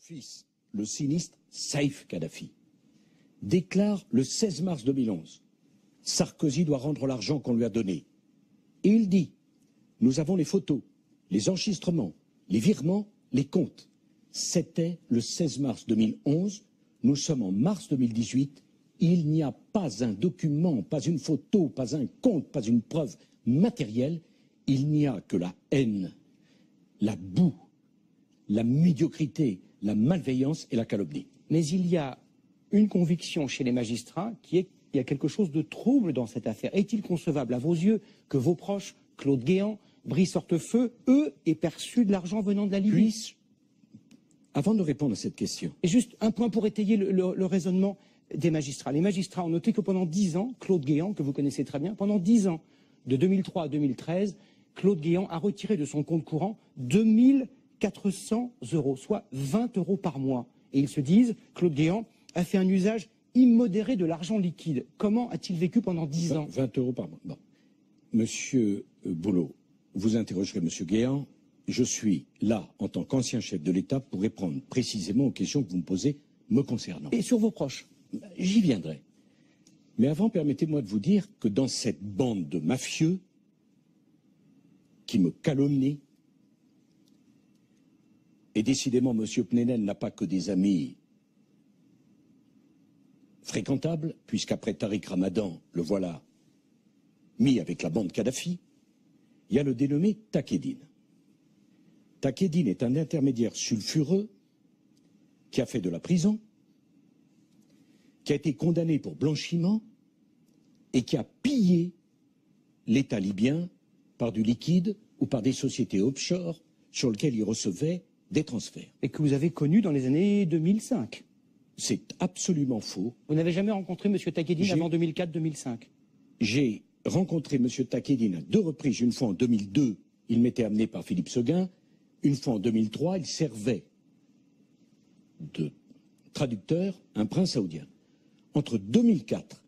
fils, le sinistre Saïf Kadhafi, déclare le 16 mars 2011 « Sarkozy doit rendre l'argent qu'on lui a donné ». Et il dit « Nous avons les photos, les enregistrements, les virements, les comptes ». C'était le 16 mars 2011, nous sommes en mars 2018, il n'y a pas un document, pas une photo, pas un compte, pas une preuve matérielle, il n'y a que la haine, la boue, la médiocrité, la malveillance et la calomnie. Mais il y a une conviction chez les magistrats qui est qu'il y a quelque chose de trouble dans cette affaire. Est-il concevable à vos yeux que vos proches, Claude Guéant, Brice Hortefeux, eux, aient perçu de l'argent venant de la Libye? Avant de répondre à cette question. Et juste un point pour étayer le raisonnement des magistrats. Les magistrats ont noté que pendant 10 ans, Claude Guéant, que vous connaissez très bien, pendant 10 ans, de 2003 à 2013, Claude Guéant a retiré de son compte courant 2400 €, soit 20 € par mois. Et ils se disent, Claude Guéant a fait un usage immodéré de l'argent liquide. Comment a-t-il vécu pendant 10 ans? 20 € par mois. Bon. Monsieur Boulot, vous interrogerez Monsieur Guéant. Je suis là, en tant qu'ancien chef de l'État, pour répondre précisément aux questions que vous me posez me concernant. Et sur vos proches? J'y viendrai. Mais avant, permettez-moi de vous dire que dans cette bande de mafieux qui me calomnient, et décidément, M. Plenel n'a pas que des amis fréquentables, puisqu'après Tariq Ramadan, le voilà mis avec la bande Kadhafi, il y a le dénommé Takedine. Takedine est un intermédiaire sulfureux qui a fait de la prison, qui a été condamné pour blanchiment et qui a pillé l'État libyen par du liquide ou par des sociétés offshore sur lesquelles il recevait des transferts. Et que vous avez connu dans les années 2005. C'est absolument faux. Vous n'avez jamais rencontré M. Takedine avant 2004-2005? J'ai rencontré M. Takedine à 2 reprises. Une fois en 2002, il m'était amené par Philippe Seguin. Une fois en 2003, il servait de traducteur à un prince saoudien. Entre 2004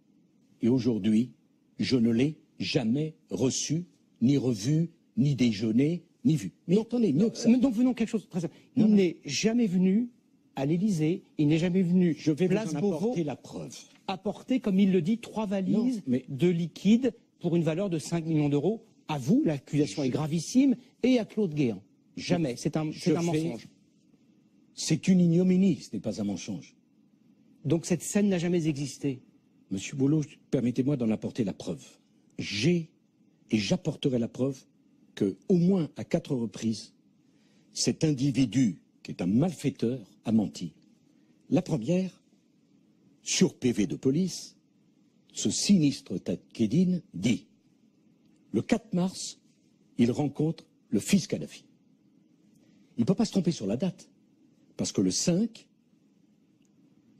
et aujourd'hui, je ne l'ai jamais reçu, ni revu, ni déjeuné, ni vu. Mais attendez, mieux que ça. Donc venons quelque chose de très simple. Il n'est jamais venu à l'Élysée, il n'est jamais venu je vais place vous en Beauvau apporter la preuve. Apporter, comme il le dit, 3 valises de liquide pour une valeur de 5 millions d'euros. À vous, l'accusation est gravissime, et à Claude Guéant. Jamais, c'est un mensonge. C'est une ignominie, ce n'est pas un mensonge. Donc cette scène n'a jamais existé. Monsieur Boulot, permettez-moi d'en apporter la preuve. J'ai, et j'apporterai la preuve, que au moins à 4 reprises, cet individu, qui est un malfaiteur, a menti. La première, sur PV de police, ce sinistre Takedine dit « Le 4 mars, il rencontre le fils Kadhafi. » Il ne peut pas se tromper sur la date, parce que le 5,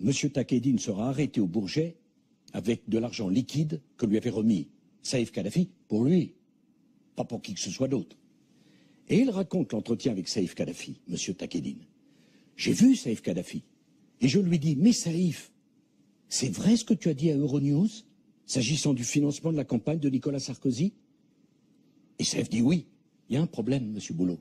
M. Takedine sera arrêté au Bourget avec de l'argent liquide que lui avait remis Saïf Kadhafi pour lui, pas pour qui que ce soit d'autre. Et il raconte l'entretien avec Saïf Kadhafi, M. Takedine. J'ai vu Saïf Kadhafi, et je lui dis, mais Saïf, c'est vrai ce que tu as dit à Euronews, s'agissant du financement de la campagne de Nicolas Sarkozy? Et Saïf dit oui, il y a un problème, M. Boulot.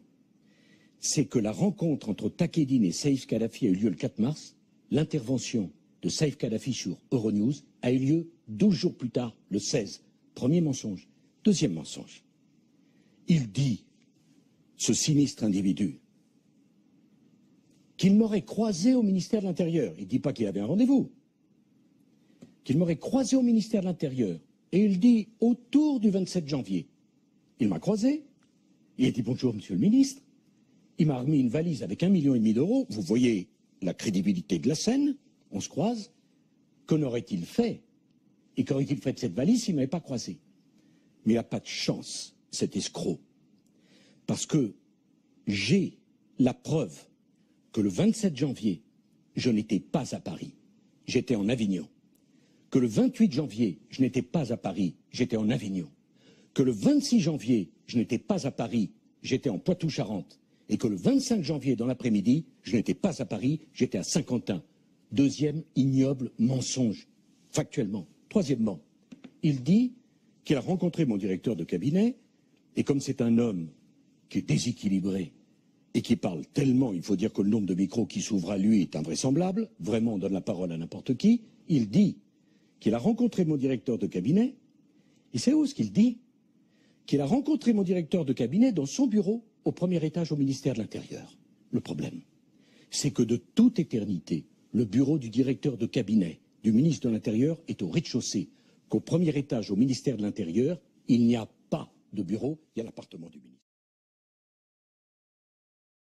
C'est que la rencontre entre Takedine et Saïf Kadhafi a eu lieu le 4 mars, l'intervention de Saïf Kadhafi sur Euronews a eu lieu 12 jours plus tard, le 16. Premier mensonge. Deuxième mensonge. Il dit, ce sinistre individu, qu'il m'aurait croisé au ministère de l'Intérieur. Il ne dit pas qu'il avait un rendez-vous. Qu'il m'aurait croisé au ministère de l'Intérieur. Et il dit, autour du 27 janvier, il m'a croisé, il a dit bonjour monsieur le ministre, il m'a remis une valise avec 1,5 million d'euros, vous voyez la crédibilité de la scène, on se croise, qu'en aurait-il fait? Et qu'aurait-il fait de cette valise s'il ne m'avait pas croisé? Mais il n'a pas de chance, cet escroc, parce que j'ai la preuve que le 27 janvier, je n'étais pas à Paris, j'étais en Avignon. Que le 28 janvier, je n'étais pas à Paris, j'étais en Avignon. Que le 26 janvier, je n'étais pas à Paris, j'étais en Poitou-Charentes. Et que le 25 janvier, dans l'après-midi, je n'étais pas à Paris, j'étais à Saint-Quentin. Deuxième ignoble mensonge, factuellement. Troisièmement, il dit qu'il a rencontré mon directeur de cabinet, et comme c'est un homme qui est déséquilibré, et qui parle tellement, il faut dire que le nombre de micros qui s'ouvrent à lui est invraisemblable, vraiment on donne la parole à n'importe qui, il dit qu'il a rencontré mon directeur de cabinet, et c'est où ce qu'il dit? Qu'il a rencontré mon directeur de cabinet dans son bureau au premier étage au ministère de l'Intérieur. Le problème, c'est que de toute éternité, le bureau du directeur de cabinet du ministre de l'Intérieur est au rez-de-chaussée, qu'au premier étage au ministère de l'Intérieur, il n'y a pas de bureau, il y a l'appartement du ministre.